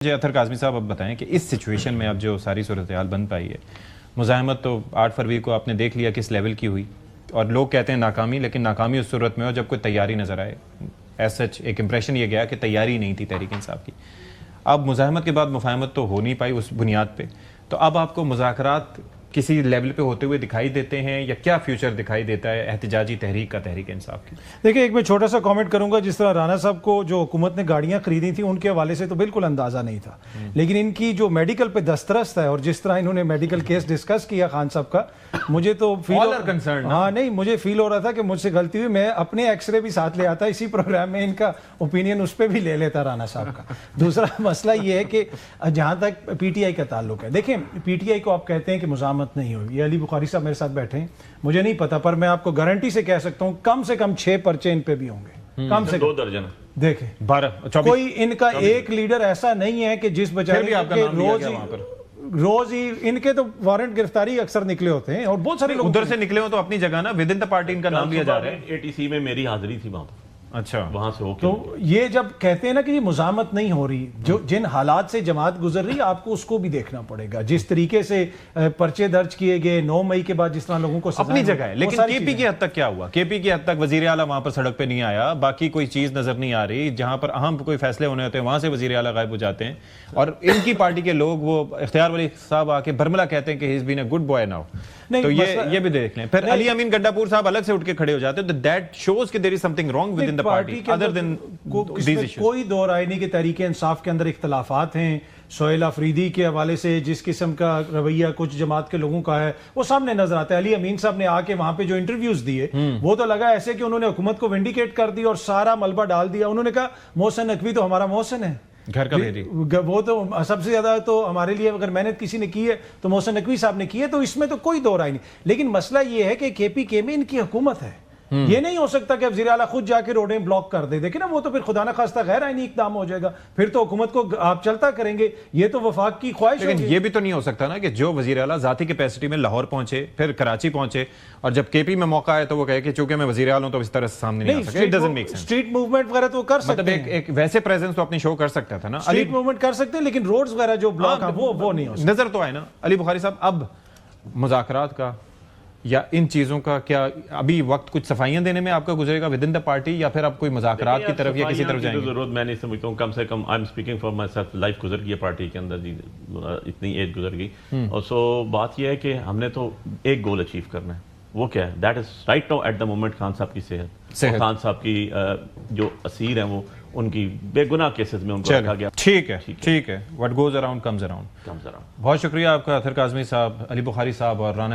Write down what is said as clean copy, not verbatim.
मुझे अतर काज़मी साहब अब बताएं कि इस सिचुएशन में अब जो सारी सूरत हाल बन पाई है, मुज़ाहमत तो 8 फरवरी को आपने देख लिया किस लेवल की हुई, और लोग कहते हैं नाकामी, लेकिन नाकामी उस सूरत में हो जब कोई तैयारी नज़र आए। एज सच एक इंप्रेशन ये गया कि तैयारी नहीं थी तहरीक इंसाफ की। अब मुज़ाहमत के बाद मुफाहमत तो हो नहीं पाई उस बुनियाद पर, तो अब आपको मुज़ाकरात किसी लेवल पे होते हुए दिखाई देते हैं या क्या फ्यूचर दिखाई देता है एहतजाजी तहरीक का, तहरीक इंसाफ की? देखिए, एक मैं छोटा सा कमेंट करूंगा। जिस तरह राना साहब को जो हुकूमत ने गाड़ियां खरीदी थी उनके हवाले से तो बिल्कुल अंदाजा नहीं था, लेकिन इनकी जो मेडिकल पे दस्तरस्त है और जिस तरह इन्होंने मेडिकल केस डिस्कस किया खान साहब का, मुझे तो मुझे फील हो रहा था कि मुझसे गलती हुई। मैं अपने एक्सरे भी साथ ले आता इसी प्रोग्राम में, इनका ओपिनियन उस पर भी ले लेता राना साहब का। दूसरा मसला ये है कि जहाँ तक पीटीआई का ताल्लुक है, देखें पीटीआई को आप कहते हैं कि मुज़ाहमत नहीं हुई। ये अली बुखारी साहब मेरे साथ बैठे हैं, मुझे नहीं पता, पर मैं आपको गारंटी से कह सकता हूँ कम से कम 6 पर्चे इन पे भी होंगे, कम से 2 दर्जन। देखें 12 कोई इनका एक लीडर ऐसा नहीं है कि जिस बेचारे रोज ही इनके तो वारंट गिरफ्तारी अक्सर निकले होते हैं और बहुत सारे लोग उधर से निकले हो तो अपनी जगह ना विद इन द पार्टी इनका नाम लिया जा रहा है। एटीसी में मेरी हाजिरी थी वहां पर। अच्छा, वहां से होके तो ये जब कहते हैं ना कि ये मुज़ाहमत नहीं हो रही, जो जिन हालात से जमात गुजर रही है आपको उसको भी देखना पड़ेगा। जिस तरीके से पर्चे दर्ज किए गए 9 मई के बाद, जिस तरह लोगों को अपनी जगह है, लेकिन केपी की हद तक क्या हुआ? केपी की हद तक वजीर आला वहां पर सड़क पे नहीं आया, बाकी कोई चीज नजर नहीं आ रही। जहां पर अहम कोई फैसले होने होते हैं वहां से वजीर आला गायब हो जाते हैं, और इनकी पार्टी के लोग, वो इख्तियार वली साहब आके बरमला कहते हैं कि he is been a good boy now. तो ये भी देख लें। फिर अली अमीन गड्डापुर साहब अलग से उठ के खड़े हो जाते हैं, तो दैट शोज कि there is something wrong within the party other than these issues. कोई दो राय नहीं कि तहरीक इंसाफ के अंदर इख्तलाफात हैं। सोहेल अफरीदी के हवाले से जिस किस्म का रवैया कुछ जमात के लोगों का है वो सामने नजर आता है। अली अमीन साहब ने आके वहां पे जो इंटरव्यूज दिए वो तो लगा ऐसे कि उन्होंने हुकूमत को विंडिकेट कर दी और सारा मलबा डाल दिया। उन्होंने कहा मोहसिन नकवी तो हमारा मोहसिन है, घर का भेदी, वो तो सबसे ज्यादा तो हमारे लिए अगर मेहनत किसी ने की है तो मोहसिन नकवी साहब ने की है, तो इसमें तो कोई दो राय नहीं। लेकिन मसला ये है कि केपीके में इनकी हुकूमत है। ये नहीं हो सकता कि वज़ीर आला खुद जाके रोडें ब्लॉक कर दे। देखिए ना, वो तो फिर खुदा ना खास्ता गैर आईनी इक़दाम हो जाएगा, फिर तो हुकूमत को आप चलता करेंगे। ये तो वफाक की ख्वाहिश है। लेकिन ये भी तो नहीं हो सकता ना कि जो वज़ीर आला ज़ाती कैपेसिटी में लाहौर पहुंचे, फिर कराची पहुंचे, और जब केपी में मौका आए तो वो कहे कि चूंकि मैं वज़ीर आला हूं तो इस तरह से सामने नहीं आ सके। It doesn't make sense. Street movement वगैरह तो कर सकते हैं, एक वैसे प्रेजेंस तो अपनी शो कर सकता था ना। स्ट्रीट मूवमेंट कर सकते हैं, लेकिन रोड्स वगैरह जो ब्लॉक है वो नहीं हो सकता। नजर तो आए ना अली बुखारी साहब। अब मुज़ाकरात का या इन चीजों का क्या अभी वक्त कुछ सफाइयां देने में आपका गुजरेगा विद इन द पार्टी, या फिर आप कोई मुज़ाकरात की तरफ या किसी तरफ जाएंगे? जरूरत मैं नहीं समझता हूँ। कम से कम I am speaking for myself, life गुजर गई है पार्टी के अंदर जी, इतनी एज गुजर गई। और सो बात यह है कि हमने तो एक गोल अचीव करना है। वो क्या है? That is right now at the moment Khan साहब की सेहत। खान साहब की जो असीर हैं वो उनकी बेगुनाह केसेस में उनको रखा गया। ठीक है। What goes around comes around. बहुत शुक्रिया आपका अतर काज़मी साहब, अली बुखारी साहब और राना